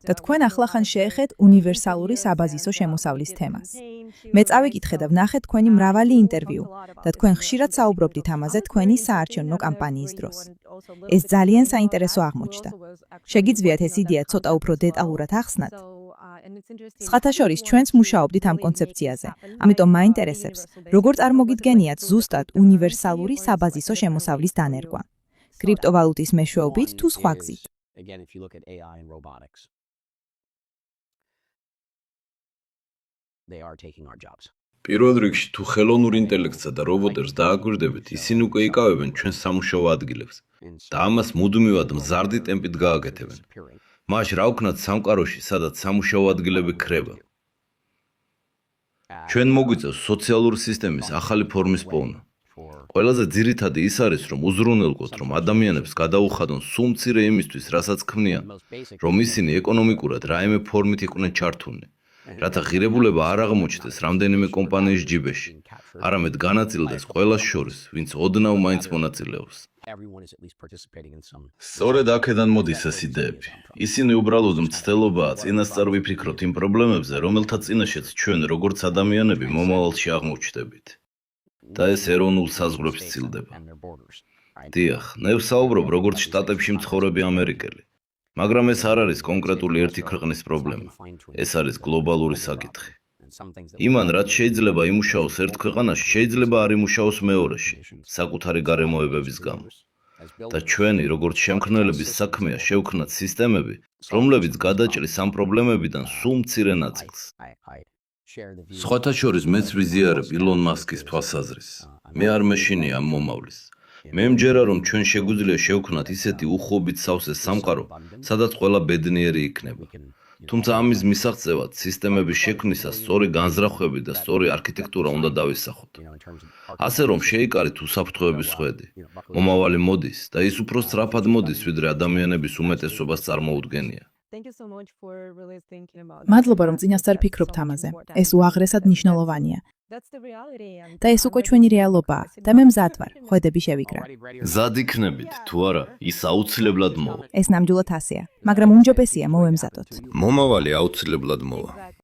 და თქვენ ახლახან შეეხეთ უნივერსალური საბაზისო შემოსავლის თემას. მე წავიკითხე და ვნახე თქვენი მრავალი ინტერვიუ და თქვენ ხშირად საუბრობდით ამაზე თქვენი საარჩევნო კამპანიის დროს. ეს ძალიან საინტერესო აღმოჩნდა. შეგიძლიათ ეს იდეა ცოტა უფრო დეტალურად ახსნათ? სხვათა შორის ჩვენც მუშაობდით ამ კონცეფციაზე, ამიტომ მაინტერესებს, როგორ წარმოგიდგენიათ ზუსტად უნივერსალური საბაზისო შემოსავლის დანერგვა. კრიპტოვალუტის მეშვეობით თუ სხვა გზით. Again, if you look at AI and robotics, they are taking our jobs. პირველ რიგში, თუ ხელოვნურ ინტელექტსა და რობოტებს დააგვირდებით, ისინი უკვე იკავებენ ჩვენს სამუშაო ადგილებს და ამას მუდმივად მზარდი ტემპით გააკეთებენ. მაშ რა ვქნათ სამყაროში, სადაც სამუშაო ადგილები ქრება. ჩვენ მოგვიწევს სოციალური სისტემის ახალი ფორმის პოვნა. ყველაზე ძირითადი ის არის, რომ უზრუნველყოთ, რომ ადამიანებს გადაუხადონ სულ მცირე იმისთვის, რასაც ქმნიან, რომ ისინი ეკონომიკურად რაიმე ფორმით იყვნენ ჩართულნი, რათა ღირებულება არ აღმოჩნდეს რამდენიმე კომპანიის ჯიბეში, არამედ განაწილდეს ყველას შორის, ვინც ოდნავ მაინც მონაწილეობს. სწორედ აქედან მოდის ეს იდეები. ისინი უბრალოდ მცდელობაა წინასწარ ვიფიქროთ იმ პრობლემებზე, რომელთა წინაშეც ჩვენ როგორც ადამიანები მომავალში აღმოჩნდებით. და ეს ეროვნულ საზღვრებს ცილდება. დიახ, მე ვსაუბრობ როგორც შტატებში მცხოვრები ამერიკელი. მაგრამ ეს არ არის კონკრეტული ერთი ქვეყნის პრობლემა. ეს არის გლობალური საკითხი. იმან, რაც შეიძლება იმუშაოს ერთ ქვეყანაში, შეიძლება არ იმუშაოს მეორეში, საკუთარი გარემოებების გამო. და ჩვენი, როგორც შემქმნელების საქმეა შევქმნათ სისტემები, რომლებიც გადაჭრის ამ პრობლემებიდან სულ მცირე ნაწილს. სხვათა შორის მეც ვიზიარებ ილონ მასკის თვალსაზრისს. მე არ მეშინია ამ მომავლის. მე მჯერა, რომ ჩვენ შეგვიძლია შევქმნათ ისეთი უხვობით სავსე სამყარო, სადაც ყველა ბედნიერი იქნება. თუმცა ამის მისაღწევად სისტემების შექმნისას სწორი განზრახვები და სწორი არქიტექტურა უნდა დავისახოთ. ასე რომ შეიკარით უსაფრთხოების ხვედი. მომავალი მოდის და ის უფრო სწრაფად მოდის, ვიდრე ადამიანების უმეტესობას წარმოუდგენია. მადლობა, რომ წინასწარ ფიქრობთ ამაზე. ეს უაღრესად მნიშვნელოვანია. და ეს უკვე ჩვენი რეალობაა და მე მზად ვარ, ხვედები შევიკრა. მზად იქნებით, თუ არა, ის აუცილებლად მოვა. ეს ნამდვილად ასეა, მაგრამ უმჯობესია მოვემზადოთ. მომავალი აუცილებლად მოვა.